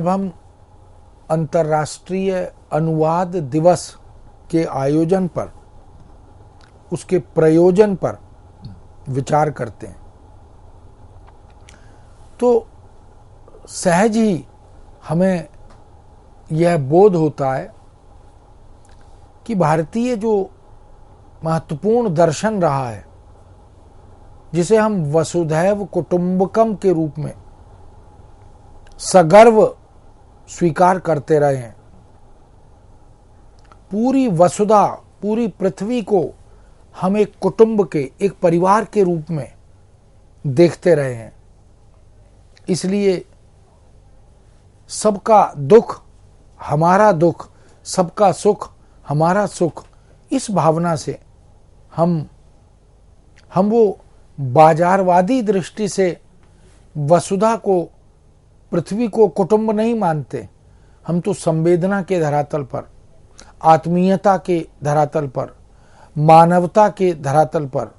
जब हम अंतर्राष्ट्रीय अनुवाद दिवस के आयोजन पर, उसके प्रयोजन पर विचार करते हैं तो सहज ही हमें यह बोध होता है कि भारतीय जो महत्वपूर्ण दर्शन रहा है, जिसे हम वसुधैव कुटुंबकम के रूप में सगर्व स्वीकार करते रहे हैं, पूरी वसुधा, पूरी पृथ्वी को हम एक कुटुंब के, एक परिवार के रूप में देखते रहे हैं। इसलिए सबका दुख हमारा दुख, सबका सुख हमारा सुख, इस भावना से हम वो बाजारवादी दृष्टि से वसुधा को, पृथ्वी को कुटुंब नहीं मानते। हम तो संवेदना के धरातल पर, आत्मीयता के धरातल पर, मानवता के धरातल पर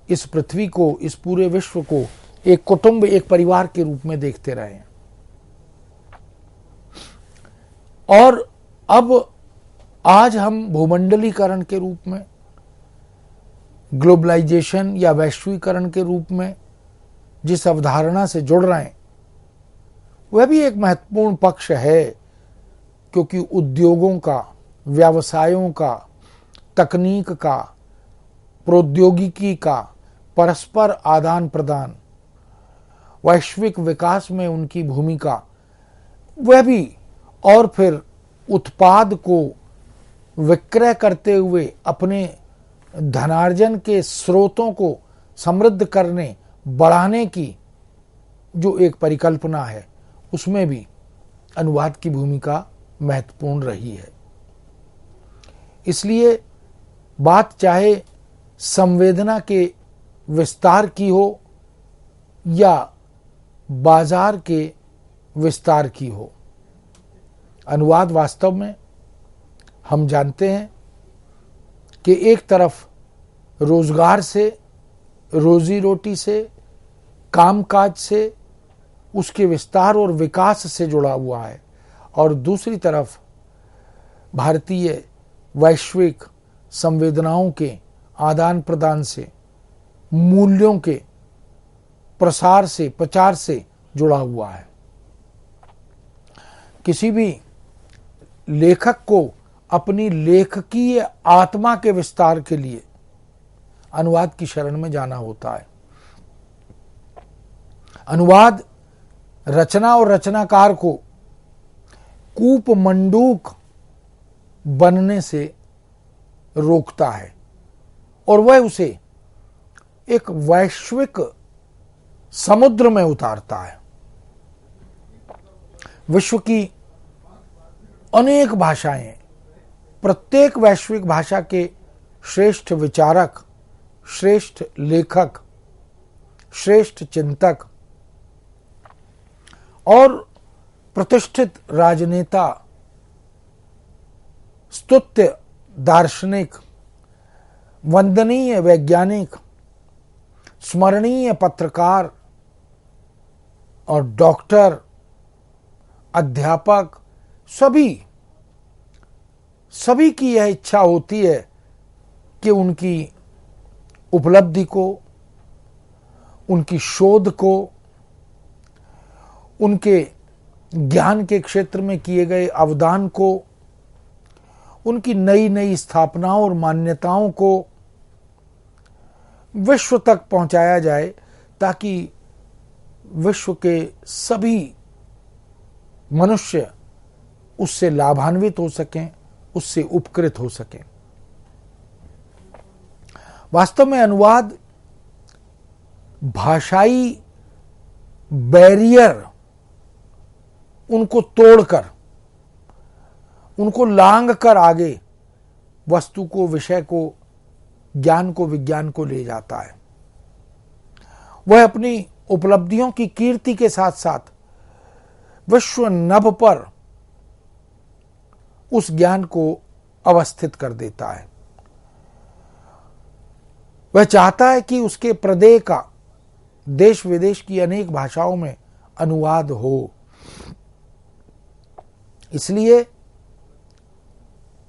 इस पृथ्वी को, इस पूरे विश्व को एक कुटुंब, एक परिवार के रूप में देखते रहे हैं। और अब आज हम भूमंडलीकरण के रूप में, ग्लोबलाइजेशन या वैश्वीकरण के रूप में जिस अवधारणा से जुड़ रहे हैं, वह भी एक महत्वपूर्ण पक्ष है, क्योंकि उद्योगों का, व्यवसायों का, तकनीक का, प्रौद्योगिकी का परस्पर आदान प्रदान, वैश्विक विकास में उनकी भूमिका, वह भी, और फिर उत्पाद को विक्रय करते हुए अपने धनार्जन के स्रोतों को समृद्ध करने, बढ़ाने की जो एक परिकल्पना है, उसमें भी अनुवाद की भूमिका महत्वपूर्ण रही है। इसलिए बात चाहे संवेदना के विस्तार की हो या बाजार के विस्तार की हो, अनुवाद वास्तव में हम जानते हैं कि एक तरफ रोजगार से, रोजी रोटी से, कामकाज से, उसके विस्तार और विकास से जुड़ा हुआ है, और दूसरी तरफ भारतीय वैश्विक संवेदनाओं के आदान प्रदान से, मूल्यों के प्रसार से, प्रचार से जुड़ा हुआ है। किसी भी लेखक को अपनी लेखकीय आत्मा के विस्तार के लिए अनुवाद की शरण में जाना होता है। अनुवाद रचना और रचनाकार को कूप मंडूक बनने से रोकता है और वह उसे एक वैश्विक समुद्र में उतारता है। विश्व की अनेक भाषाएं, प्रत्येक वैश्विक भाषा के श्रेष्ठ विचारक, श्रेष्ठ लेखक, श्रेष्ठ चिंतक और प्रतिष्ठित राजनेता, स्तुत्य दार्शनिक, वंदनीय वैज्ञानिक, स्मरणीय पत्रकार और डॉक्टर, अध्यापक, सभी की यह इच्छा होती है कि उनकी उपलब्धि को, उनकी शोध को, उनके ज्ञान के क्षेत्र में किए गए अवदान को, उनकी नई नई स्थापनाओं और मान्यताओं को विश्व तक पहुंचाया जाए, ताकि विश्व के सभी मनुष्य उससे लाभान्वित हो सकें, उससे उपकृत हो सकें। वास्तव में अनुवाद भाषाई बैरियर उनको तोड़कर, उनको लांघ कर आगे वस्तु को, विषय को, ज्ञान को, विज्ञान को ले जाता है। वह अपनी उपलब्धियों की कीर्ति के साथ साथ विश्व नभ पर उस ज्ञान को अवस्थित कर देता है। वह चाहता है कि उसके प्रदेय का देश विदेश की अनेक भाषाओं में अनुवाद हो। इसलिए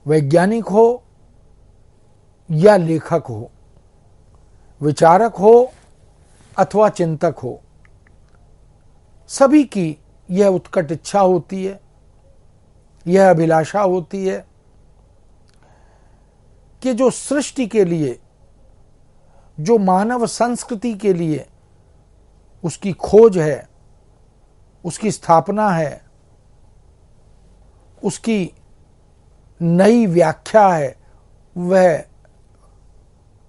वैज्ञानिक हो या लेखक हो, विचारक हो अथवा चिंतक हो, सभी की यह उत्कट इच्छा होती है, यह अभिलाषा होती है कि जो सृष्टि के लिए, जो मानव संस्कृति के लिए उसकी खोज है, उसकी स्थापना है, उसकी नई व्याख्या है, वह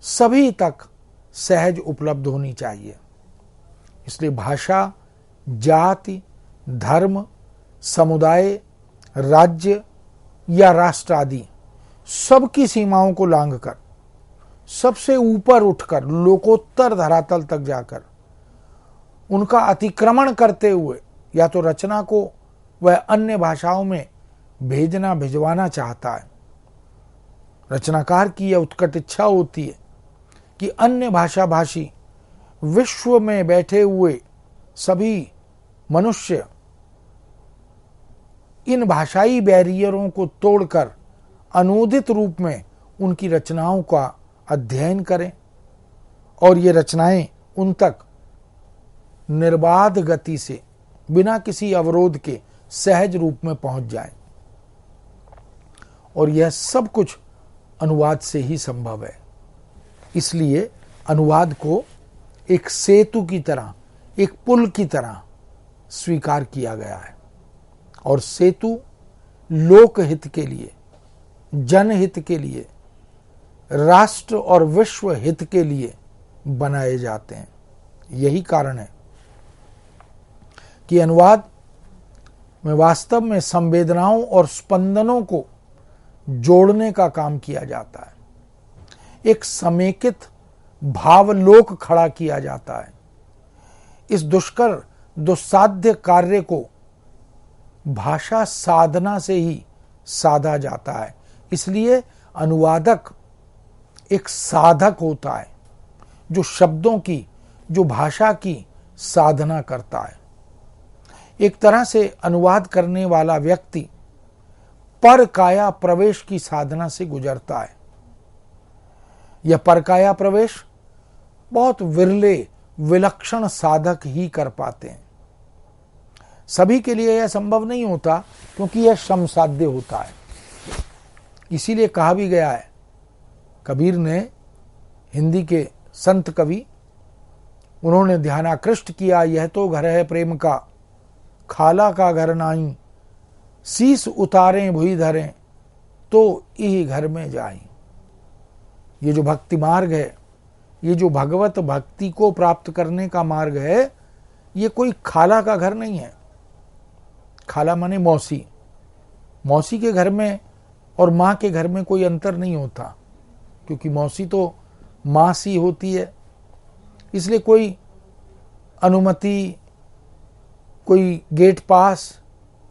सभी तक सहज उपलब्ध होनी चाहिए। इसलिए भाषा, जाति, धर्म, समुदाय, राज्य या राष्ट्र आदि सबकी सीमाओं को लांघकर, सबसे ऊपर उठकर, लोकोत्तर धरातल तक जाकर उनका अतिक्रमण करते हुए या तो रचना को वह अन्य भाषाओं में भिजवाना चाहता है। रचनाकार की यह उत्कट इच्छा होती है कि अन्य भाषा भाषी विश्व में बैठे हुए सभी मनुष्य इन भाषाई बैरियरों को तोड़कर अनूदित रूप में उनकी रचनाओं का अध्ययन करें और ये रचनाएं उन तक निर्बाध गति से, बिना किसी अवरोध के सहज रूप में पहुंच जाएं। और यह सब कुछ अनुवाद से ही संभव है। इसलिए अनुवाद को एक सेतु की तरह, एक पुल की तरह स्वीकार किया गया है। और सेतु लोकहित के लिए, जनहित के लिए, राष्ट्र और विश्व हित के लिए बनाए जाते हैं। यही कारण है कि अनुवाद में वास्तव में संवेदनाओं और स्पंदनों को जोड़ने का काम किया जाता है। एक समेकित भावलोक खड़ा किया जाता है। इस दुष्कर दुस्साध्य कार्य को भाषा साधना से ही साधा जाता है। इसलिए अनुवादक एक साधक होता है जो शब्दों की, जो भाषा की साधना करता है। एक तरह से अनुवाद करने वाला व्यक्ति परकाया प्रवेश की साधना से गुजरता है। यह परकाया प्रवेश बहुत विरले, विलक्षण साधक ही कर पाते हैं। सभी के लिए यह संभव नहीं होता, क्योंकि यह श्रम साध्य होता है। इसीलिए कहा भी गया है, कबीर ने, हिंदी के संत कवि, उन्होंने ध्यानाकृष्ट किया, यह तो घर है प्रेम का, खाला का घर नाई, शीस उतारें भुई धरें तो यही घर में जाई। ये जो भक्ति मार्ग है, ये जो भगवत भक्ति को प्राप्त करने का मार्ग है, ये कोई खाला का घर नहीं है। खाला माने मौसी। मौसी के घर में और माँ के घर में कोई अंतर नहीं होता, क्योंकि मौसी तो माँ सी होती है। इसलिए कोई अनुमति, कोई गेट पास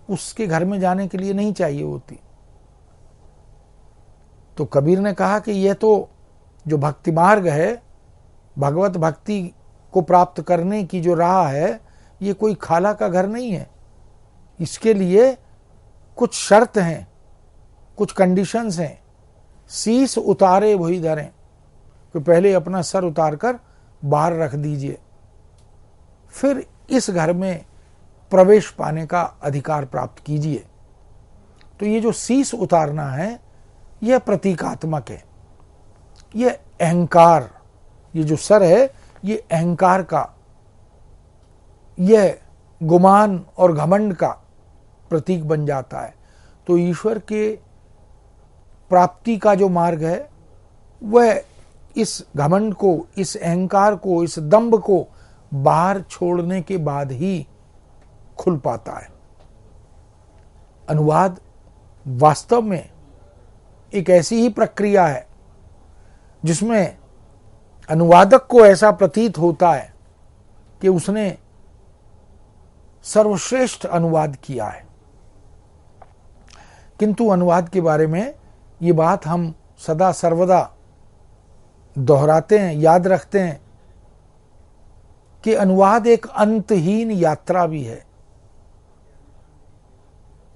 उसके घर में जाने के लिए नहीं चाहिए होती। तो कबीर ने कहा कि यह तो जो भक्ति मार्ग है, भगवत भक्ति को प्राप्त करने की जो राह है, ये कोई खाला का घर नहीं है। इसके लिए कुछ शर्त हैं, कुछ कंडीशंस हैं। शीस उतारे भुई धरें, तो पहले अपना सर उतारकर बाहर रख दीजिए, फिर इस घर में प्रवेश पाने का अधिकार प्राप्त कीजिए। तो ये जो शीस उतारना है, यह प्रतीकात्मक है। यह अहंकार, ये जो सर है, ये अहंकार का, यह गुमान और घमंड का प्रतीक बन जाता है। तो ईश्वर के प्राप्ति का जो मार्ग है, वह इस घमंड को, इस अहंकार को, इस दंभ को बाहर छोड़ने के बाद ही खुल पाता है। अनुवाद वास्तव में एक ऐसी ही प्रक्रिया है जिसमें अनुवादक को ऐसा प्रतीत होता है कि उसने सर्वश्रेष्ठ अनुवाद किया है। किंतु अनुवाद के बारे में ये बात हम सदा सर्वदा दोहराते हैं, याद रखते हैं कि अनुवाद एक अंतहीन यात्रा भी है।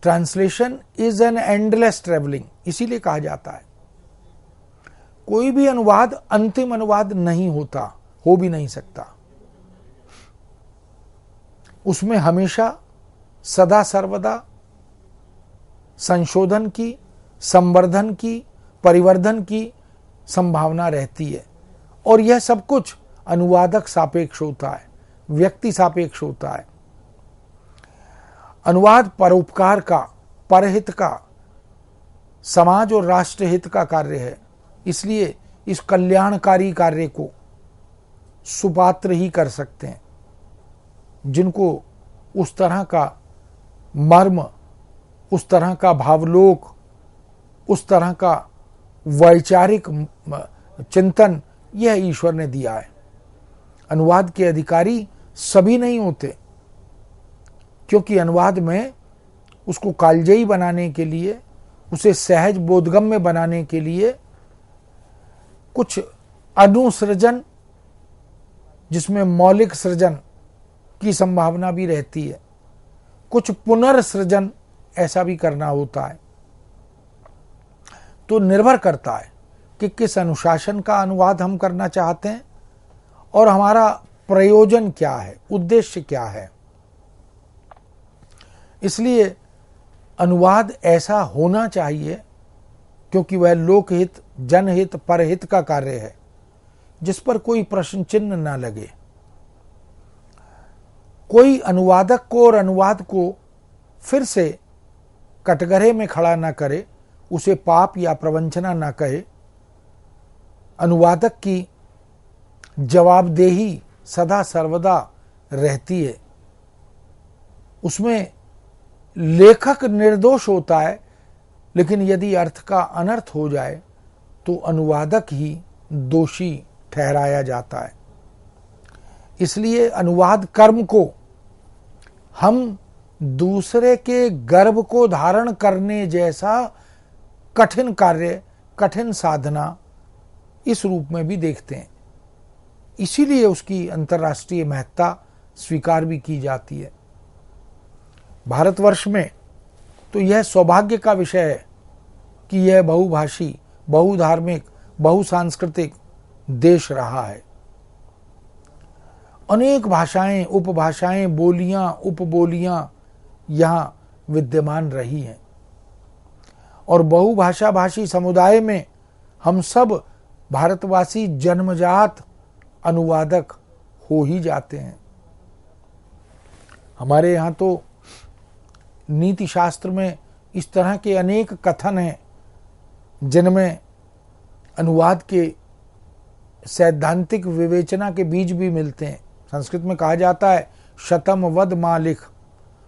Translation is an endless travelling, इसीलिए कहा जाता है कोई भी अनुवाद अंतिम अनुवाद नहीं होता, हो भी नहीं सकता। उसमें हमेशा सदा सर्वदा संशोधन की, संवर्धन की, परिवर्धन की संभावना रहती है। और यह सब कुछ अनुवादक सापेक्ष होता है, व्यक्ति सापेक्ष होता है। अनुवाद परोपकार का, परहित का, समाज और राष्ट्र हित का कार्य है। इसलिए इस कल्याणकारी कार्य को सुपात्र ही कर सकते हैं, जिनको उस तरह का मर्म, उस तरह का भावलोक, उस तरह का वैचारिक चिंतन यह ईश्वर ने दिया है। अनुवाद के अधिकारी सभी नहीं होते, क्योंकि अनुवाद में उसको कालजयी बनाने के लिए, उसे सहज बोधगम्य बनाने के लिए कुछ अनुसृजन, जिसमें मौलिक सृजन की संभावना भी रहती है, कुछ पुनर्सृजन ऐसा भी करना होता है। तो निर्भर करता है कि किस अनुशासन का अनुवाद हम करना चाहते हैं और हमारा प्रयोजन क्या है, उद्देश्य क्या है। इसलिए अनुवाद ऐसा होना चाहिए क्योंकि वह लोकहित, जनहित, परहित का कार्य है, जिस पर कोई प्रश्न चिन्ह न लगे। कोई अनुवादक को और अनुवाद को फिर से कटघरे में खड़ा न करे, उसे पाप या प्रवंचना न कहे। अनुवादक की जवाबदेही सदा सर्वदा रहती है। उसमें लेखक निर्दोष होता है, लेकिन यदि अर्थ का अनर्थ हो जाए तो अनुवादक ही दोषी ठहराया जाता है। इसलिए अनुवाद कर्म को हम दूसरे के गर्भ को धारण करने जैसा कठिन कार्य, कठिन साधना इस रूप में भी देखते हैं। इसीलिए उसकी अंतर्राष्ट्रीय महत्ता स्वीकार भी की जाती है। भारतवर्ष में तो यह सौभाग्य का विषय है कि यह बहुभाषी, बहुधार्मिक, बहुसांस्कृतिक देश रहा है। अनेक भाषाएं, उपभाषाएं, बोलियां, उपबोलियां यहाँ विद्यमान रही हैं और बहुभाषा भाषी समुदाय में हम सब भारतवासी जन्मजात अनुवादक हो ही जाते हैं। हमारे यहाँ तो नीति शास्त्र में इस तरह के अनेक कथन हैं जिनमें अनुवाद के सैद्धांतिक विवेचना के बीज भी मिलते हैं। संस्कृत में कहा जाता है शतम वद मा लिख,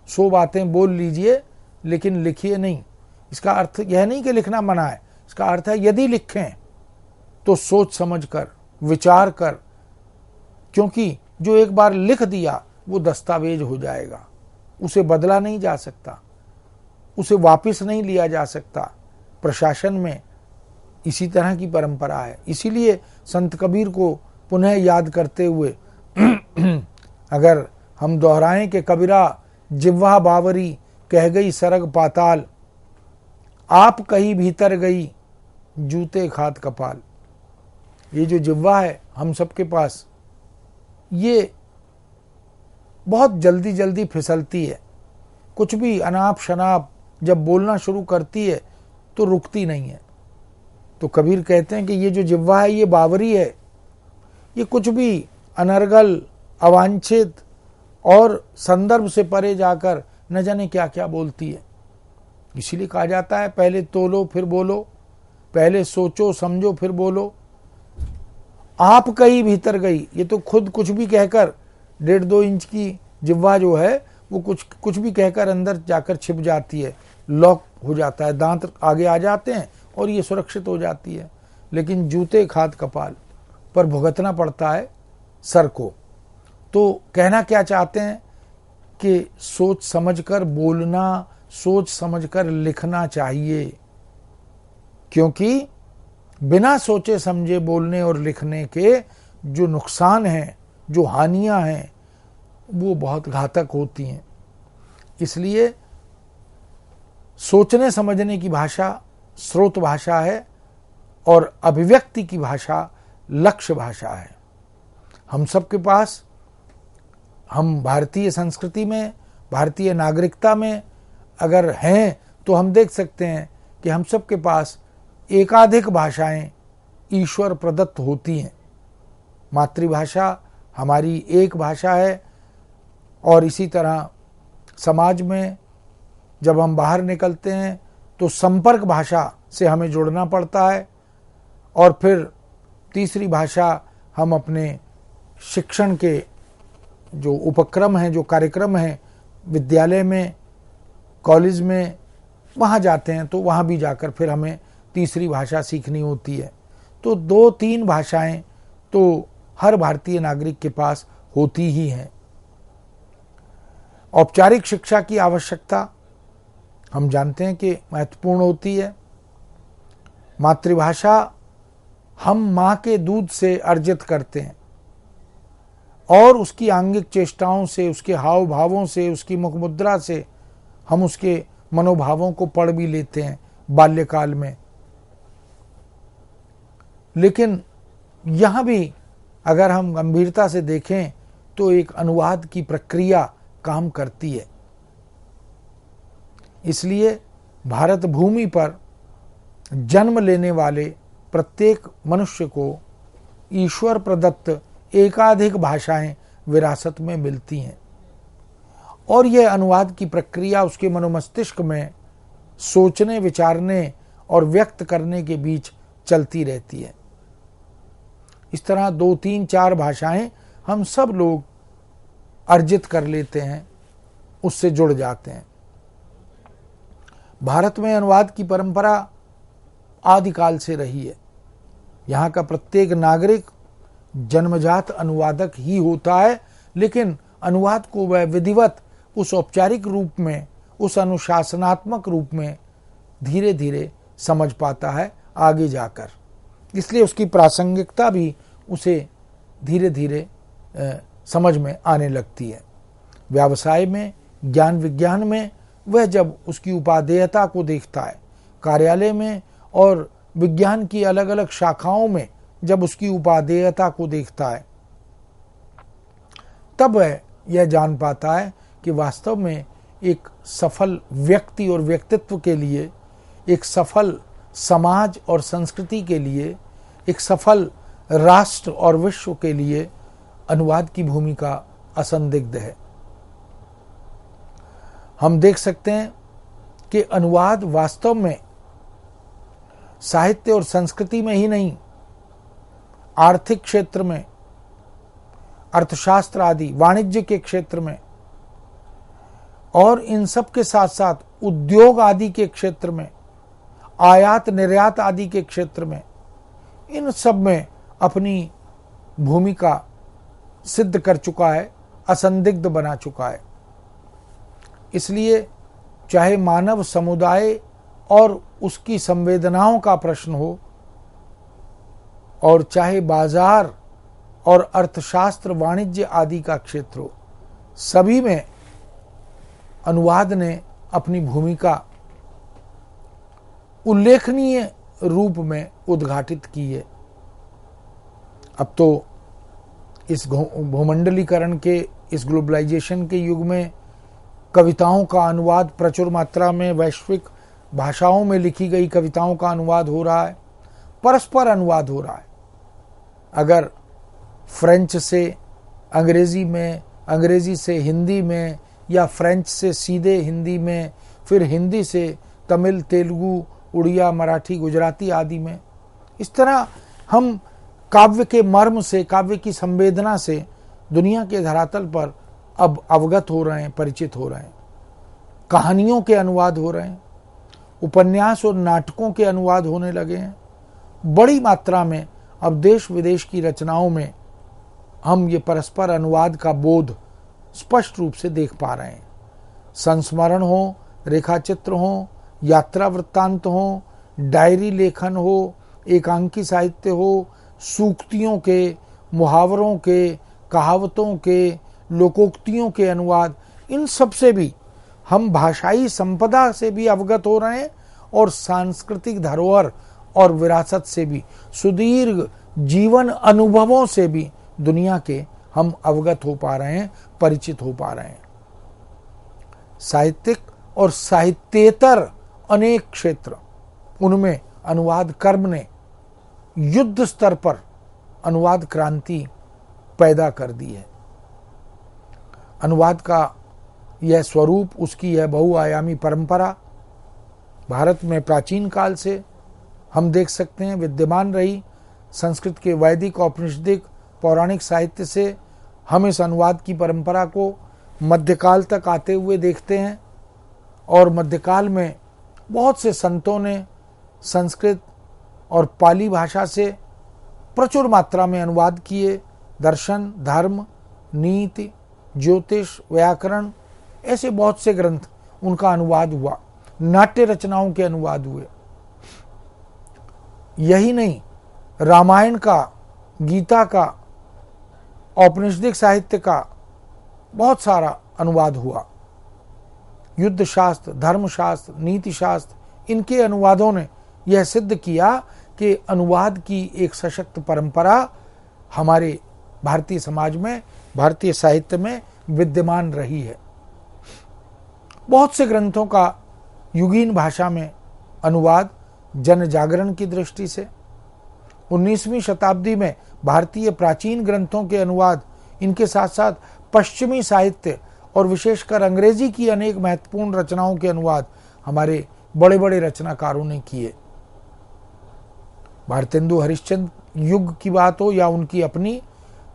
100 बातें बोल लीजिए लेकिन लिखिए नहीं। इसका अर्थ यह नहीं कि लिखना मना है, इसका अर्थ है यदि लिखें तो सोच समझ कर, विचार कर, क्योंकि जो एक बार लिख दिया वो दस्तावेज हो जाएगा, उसे बदला नहीं जा सकता, उसे वापस नहीं लिया जा सकता। प्रशासन में इसी तरह की परंपरा है। इसीलिए संत कबीर को पुनः याद करते हुए अगर हम दोहराएं कि कबीरा जिह्वा बावरी कह गई सरग पाताल, आप कहीं भीतर गई जूते खाद कपाल। ये जो जिह्वा है हम सबके पास, ये बहुत जल्दी जल्दी फिसलती है। कुछ भी अनाप शनाप जब बोलना शुरू करती है तो रुकती नहीं है। तो कबीर कहते हैं कि ये जो जिह्वा है ये बावरी है, ये कुछ भी अनर्गल, अवांछित और संदर्भ से परे जाकर न जाने क्या क्या बोलती है। इसीलिए कहा जाता है पहले तोलो फिर बोलो, पहले सोचो समझो फिर बोलो। आप कहीं भीतर गई, ये तो खुद कुछ भी कहकर 1.5-2 इंच की जिह्वा जो है वो कुछ भी कहकर अंदर जाकर छिप जाती है, लॉक हो जाता है, दांत आगे आ जाते हैं और ये सुरक्षित हो जाती है। लेकिन जूते खाद कपाल पर भुगतना पड़ता है सर को। तो कहना क्या चाहते हैं कि सोच समझकर बोलना, सोच समझकर लिखना चाहिए, क्योंकि बिना सोचे समझे बोलने और लिखने के जो नुकसान हैं, जो हानियां हैं, वो बहुत घातक होती हैं। इसलिए सोचने समझने की भाषा स्रोत भाषा है और अभिव्यक्ति की भाषा लक्ष्य भाषा है। हम सबके पास, हम भारतीय संस्कृति में, भारतीय नागरिकता में अगर हैं तो हम देख सकते हैं कि हम सबके पास एकाधिक भाषाएं ईश्वर प्रदत्त होती हैं। मातृभाषा हमारी एक भाषा है और इसी तरह समाज में जब हम बाहर निकलते हैं तो संपर्क भाषा से हमें जुड़ना पड़ता है और फिर तीसरी भाषा हम अपने शिक्षण के जो उपक्रम हैं, जो कार्यक्रम हैं, विद्यालय में, कॉलेज में, वहाँ जाते हैं तो वहाँ भी जाकर फिर हमें तीसरी भाषा सीखनी होती है। तो 2-3 भाषाएं तो हर भारतीय नागरिक के पास होती ही हैं। औपचारिक शिक्षा की आवश्यकता हम जानते हैं कि महत्वपूर्ण होती है। मातृभाषा हम माँ के दूध से अर्जित करते हैं और उसकी आंगिक चेष्टाओं से, उसके हाव भावों से, उसकी मुख मुद्रा से हम उसके मनोभावों को पढ़ भी लेते हैं बाल्यकाल में। लेकिन यहाँ भी अगर हम गंभीरता से देखें तो एक अनुवाद की प्रक्रिया काम करती है। इसलिए भारत भूमि पर जन्म लेने वाले प्रत्येक मनुष्य को ईश्वर प्रदत्त एकाधिक भाषाएं विरासत में मिलती हैं और यह अनुवाद की प्रक्रिया उसके मनोमस्तिष्क में सोचने, विचारने और व्यक्त करने के बीच चलती रहती है। इस तरह 2-3-4 भाषाएं हम सब लोग अर्जित कर लेते हैं, उससे जुड़ जाते हैं। भारत में अनुवाद की परंपरा आदिकाल से रही है। यहाँ का प्रत्येक नागरिक जन्मजात अनुवादक ही होता है, लेकिन अनुवाद को वह विधिवत उस औपचारिक रूप में, उस अनुशासनात्मक रूप में धीरे धीरे समझ पाता है आगे जाकर। इसलिए उसकी प्रासंगिकता भी उसे धीरे धीरे समझ में आने लगती है। व्यवसाय में, ज्ञान विज्ञान में वह जब उसकी उपादेयता को देखता है, कार्यालय में और विज्ञान की अलग अलग शाखाओं में जब उसकी उपादेयता को देखता है, तब वह यह जान पाता है कि वास्तव में एक सफल व्यक्ति और व्यक्तित्व के लिए, एक सफल समाज और संस्कृति के लिए, एक सफल राष्ट्र और विश्व के लिए अनुवाद की भूमिका असंदिग्ध है। हम देख सकते हैं कि अनुवाद वास्तव में साहित्य और संस्कृति में ही नहीं, आर्थिक क्षेत्र में, अर्थशास्त्र आदि, वाणिज्य के क्षेत्र में और इन सब के साथ साथ उद्योग आदि के क्षेत्र में, आयात निर्यात आदि के क्षेत्र में, इन सब में अपनी भूमिका सिद्ध कर चुका है, असंदिग्ध बना चुका है। इसलिए चाहे मानव समुदाय और उसकी संवेदनाओं का प्रश्न हो और चाहे बाजार और अर्थशास्त्र, वाणिज्य आदि का क्षेत्र हो, सभी में अनुवाद ने अपनी भूमिका उल्लेखनीय रूप में उद्घाटित की है। अब तो इस भूमंडलीकरण के, इस ग्लोबलाइजेशन के युग में कविताओं का अनुवाद प्रचुर मात्रा में, वैश्विक भाषाओं में लिखी गई कविताओं का अनुवाद हो रहा है, परस्पर अनुवाद हो रहा है। अगर फ्रेंच से अंग्रेजी में, अंग्रेजी से हिंदी में, या फ्रेंच से सीधे हिंदी में, फिर हिंदी से तमिल, तेलुगु, उड़िया, मराठी, गुजराती आदि में, इस तरह हम काव्य के मर्म से, काव्य की संवेदना से दुनिया के धरातल पर अब अवगत हो रहे हैं, परिचित हो रहे हैं। कहानियों के अनुवाद हो रहे हैं, उपन्यास और नाटकों के अनुवाद होने लगे हैं। बड़ी मात्रा में अब देश विदेश की रचनाओं में हम ये परस्पर अनुवाद का बोध स्पष्ट रूप से देख पा रहे हैं। संस्मरण हो, रेखाचित्र हो, यात्रा वृत्तांत हो, डायरी लेखन हो, एकांकी साहित्य हो, सूक्तियों के, मुहावरों के, कहावतों के, लोकोक्तियों के अनुवाद, इन सब से भी हम भाषाई संपदा से भी अवगत हो रहे हैं और सांस्कृतिक धरोहर और विरासत से भी, सुदीर्घ जीवन अनुभवों से भी दुनिया के हम अवगत हो पा रहे हैं, परिचित हो पा रहे हैं। साहित्यिक और साहित्येतर अनेक क्षेत्र, उनमें अनुवाद कर्म ने युद्ध स्तर पर अनुवाद क्रांति पैदा कर दी है। अनुवाद का यह स्वरूप, उसकी यह बहुआयामी परंपरा भारत में प्राचीन काल से हम देख सकते हैं विद्यमान रही। संस्कृत के वैदिक, औपनिषदिक, पौराणिक साहित्य से हम इस अनुवाद की परंपरा को मध्यकाल तक आते हुए देखते हैं और मध्यकाल में बहुत से संतों ने संस्कृत और पाली भाषा से प्रचुर मात्रा में अनुवाद किए। दर्शन, धर्म, नीति, ज्योतिष, व्याकरण, ऐसे बहुत से ग्रंथ उनका अनुवाद हुआ। नाट्य रचनाओं के अनुवाद हुए। यही नहीं, रामायण का, गीता का, औपनिषदिक साहित्य का बहुत सारा अनुवाद हुआ। युद्ध शास्त्र, धर्मशास्त्र, नीति शास्त्र, इनके अनुवादों ने यह सिद्ध किया कि अनुवाद की एक सशक्त परंपरा हमारे भारतीय समाज में, भारतीय साहित्य में विद्यमान रही है। बहुत से ग्रंथों का युगीन भाषा में अनुवाद जन जागरण की दृष्टि से, 19वीं शताब्दी में भारतीय प्राचीन ग्रंथों के अनुवाद, इनके साथ साथ पश्चिमी साहित्य और विशेषकर अंग्रेजी की अनेक महत्वपूर्ण रचनाओं के अनुवाद हमारे बड़े बड़े रचनाकारों ने किए। भारतेंदु हरिश्चंद्र युग की बात हो या उनकी अपनी,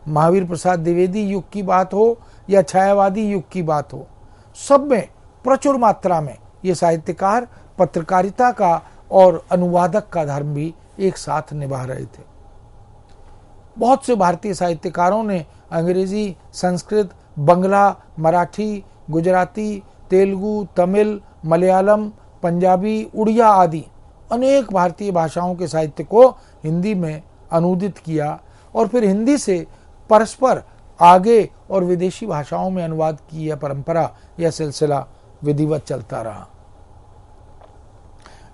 महावीर प्रसाद द्विवेदी युग की बात हो या छायावादी युग की बात हो, सब में प्रचुर मात्रा में ये साहित्यकार पत्रकारिता का और अनुवादक का धर्म भी एक साथ निभा रहे थे। बहुत से भारतीय साहित्यकारों ने अंग्रेजी, संस्कृत, बंगला, मराठी, गुजराती, तेलुगु, तमिल, मलयालम, पंजाबी, उड़िया आदि अनेक भारतीय भाषाओं के साहित्य को हिंदी में अनुदित किया और फिर हिंदी से परस्पर आगे और विदेशी भाषाओं में अनुवाद की यह परंपरा, यह सिलसिला विधिवत चलता रहा।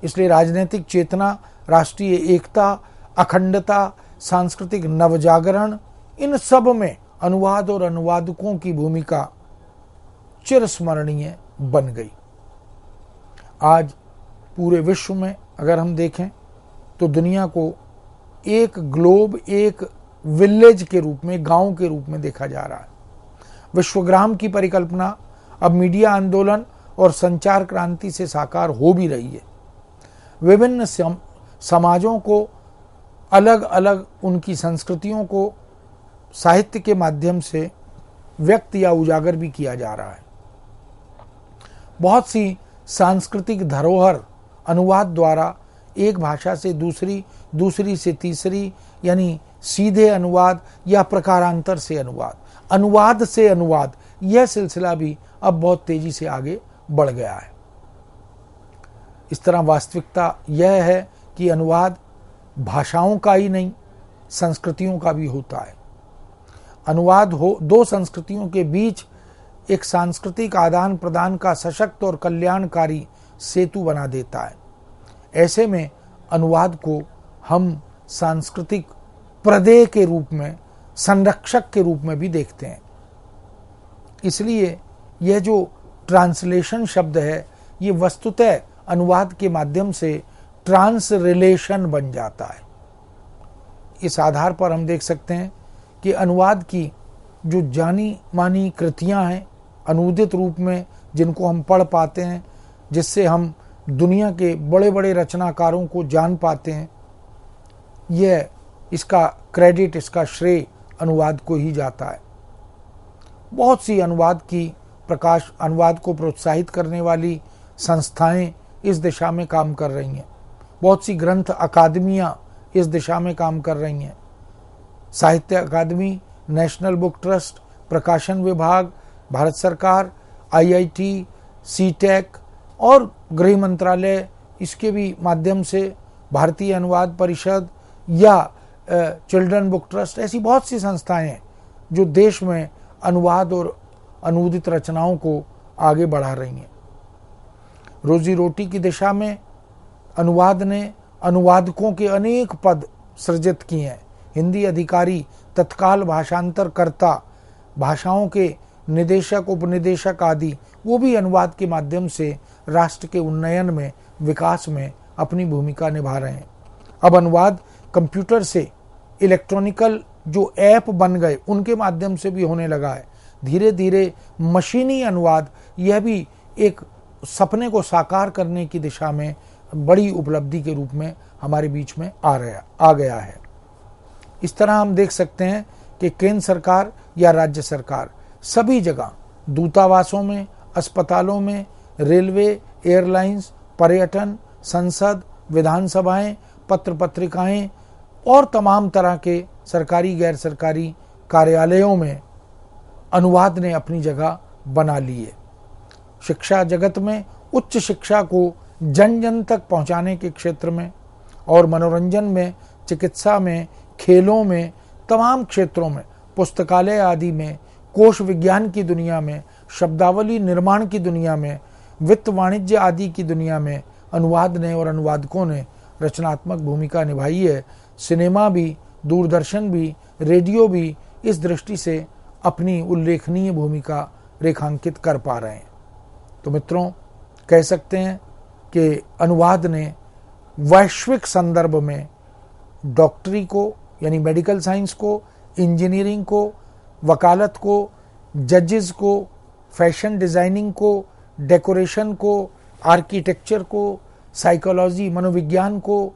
इसलिए राजनीतिक चेतना, राष्ट्रीय एकता, अखंडता, सांस्कृतिक नवजागरण, इन सब में अनुवाद और अनुवादकों की भूमिका चिरस्मरणीय बन गई। आज पूरे विश्व में अगर हम देखें तो दुनिया को एक ग्लोब, एक विलेज के रूप में, गांव के रूप में देखा जा रहा है। विश्वग्राम की परिकल्पना अब मीडिया आंदोलन और संचार क्रांति से साकार हो भी रही है। विभिन्न समाजों को, अलग अलग उनकी संस्कृतियों को साहित्य के माध्यम से व्यक्त या उजागर भी किया जा रहा है। बहुत सी सांस्कृतिक धरोहर अनुवाद द्वारा एक भाषा से दूसरी, दूसरी से तीसरी, यानी सीधे अनुवाद या प्रकारांतर से अनुवाद, अनुवाद से अनुवाद, यह सिलसिला भी अब बहुत तेजी से आगे बढ़ गया है। इस तरह वास्तविकता यह है कि अनुवाद भाषाओं का ही नहीं, संस्कृतियों का भी होता है। अनुवाद हो दो संस्कृतियों के बीच एक सांस्कृतिक आदान प्रदान का सशक्त और कल्याणकारी सेतु बना देता है। ऐसे में अनुवाद को हम सांस्कृतिक प्रदेय के रूप में, संरक्षक के रूप में भी देखते हैं। इसलिए यह जो ट्रांसलेशन शब्द है, ये वस्तुतः अनुवाद के माध्यम से ट्रांसरिलेशन बन जाता है। इस आधार पर हम देख सकते हैं कि अनुवाद की जो जानी मानी कृतियां हैं अनुदित रूप में, जिनको हम पढ़ पाते हैं, जिससे हम दुनिया के बड़े बड़े रचनाकारों को जान पाते हैं, यह इसका क्रेडिट, इसका श्रेय अनुवाद को ही जाता है। बहुत सी अनुवाद को प्रोत्साहित करने वाली संस्थाएं इस दिशा में काम कर रही हैं। बहुत सी ग्रंथ अकादमियां इस दिशा में काम कर रही हैं। साहित्य अकादमी, नेशनल बुक ट्रस्ट, प्रकाशन विभाग, भारत सरकार, IIT, CTEC और गृह मंत्रालय, इसके भी माध्यम से भारतीय अनुवाद परिषद या चिल्ड्रन बुक ट्रस्ट, ऐसी बहुत सी संस्थाएं हैं जो देश में अनुवाद और अनुदित रचनाओं को आगे बढ़ा रही हैं। रोजी रोटी की दिशा में अनुवाद ने अनुवादकों के अनेक पद सृजित किए हैं। हिंदी अधिकारी, तत्काल भाषांतरकर्ता, भाषाओं के निदेशक, उपनिदेशक आदि वो भी अनुवाद के माध्यम से राष्ट्र के उन्नयन में, विकास में अपनी भूमिका निभा रहे हैं। अब अनुवाद कंप्यूटर से इलेक्ट्रॉनिकल जो ऐप बन गए उनके माध्यम से भी होने लगा है। धीरे धीरे मशीनी अनुवाद यह भी एक सपने को साकार करने की दिशा में बड़ी उपलब्धि के रूप में हमारे बीच में आ गया है। इस तरह हम देख सकते हैं कि केंद्र सरकार या राज्य सरकार सभी जगह दूतावासों में, अस्पतालों में, रेलवे, एयरलाइंस, पर्यटन, संसद, विधानसभाएं, पत्र पत्रिकाएं और तमाम तरह के सरकारी गैर सरकारी कार्यालयों में अनुवाद ने अपनी जगह बना ली है। शिक्षा जगत में उच्च शिक्षा को जन जन तक पहुंचाने के क्षेत्र में और मनोरंजन में, चिकित्सा में, खेलों में, तमाम क्षेत्रों में, पुस्तकालय आदि में, कोश विज्ञान की दुनिया में, शब्दावली निर्माण की दुनिया में, वित्त वाणिज्य आदि की दुनिया में अनुवाद ने और अनुवादकों ने रचनात्मक भूमिका निभाई है। सिनेमा भी, दूरदर्शन भी, रेडियो भी इस दृष्टि से अपनी उल्लेखनीय भूमिका रेखांकित कर पा रहे हैं। तो मित्रों, कह सकते हैं कि अनुवाद ने वैश्विक संदर्भ में डॉक्टरी को यानी मेडिकल साइंस को, इंजीनियरिंग को, वकालत को, जजेस को, फैशन डिजाइनिंग को, डेकोरेशन को, आर्किटेक्चर को, साइकोलॉजी मनोविज्ञान को,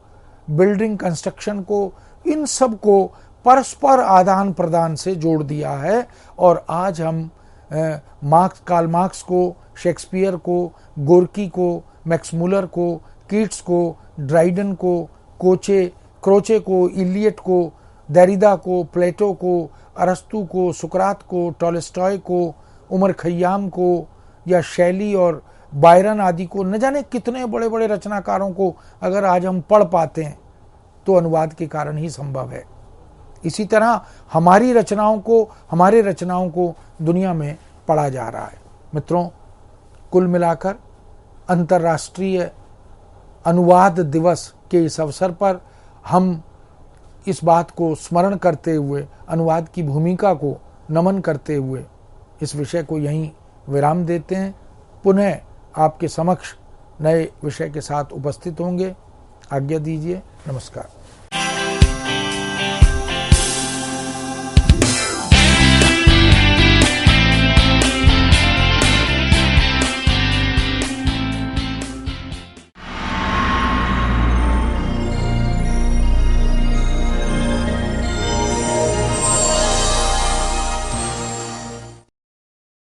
बिल्डिंग कंस्ट्रक्शन को, इन सब को परस्पर आदान प्रदान से जोड़ दिया है। और आज हम कार्ल मार्क्स को, शेक्सपियर को, गोर्की को, मैक्स मुलर को, कीट्स को, ड्राइडन को, क्रोचे को, इलियट को, देरिदा को, प्लेटो को, अरस्तु को, सुकरात को, टॉलस्टॉय को, उमर खय्याम को या शैली और बायरन आदि को, न जाने कितने बड़े बड़े रचनाकारों को अगर आज हम पढ़ पाते हैं तो अनुवाद के कारण ही संभव है। इसी तरह हमारे रचनाओं को दुनिया में पढ़ा जा रहा है। मित्रों, कुल मिलाकर अंतर्राष्ट्रीय अनुवाद दिवस के इस अवसर पर हम इस बात को स्मरण करते हुए, अनुवाद की भूमिका को नमन करते हुए इस विषय को यहीं विराम देते हैं। पुनः आपके समक्ष नए विषय के साथ उपस्थित होंगे। आज्ञा दीजिए। नमस्कार।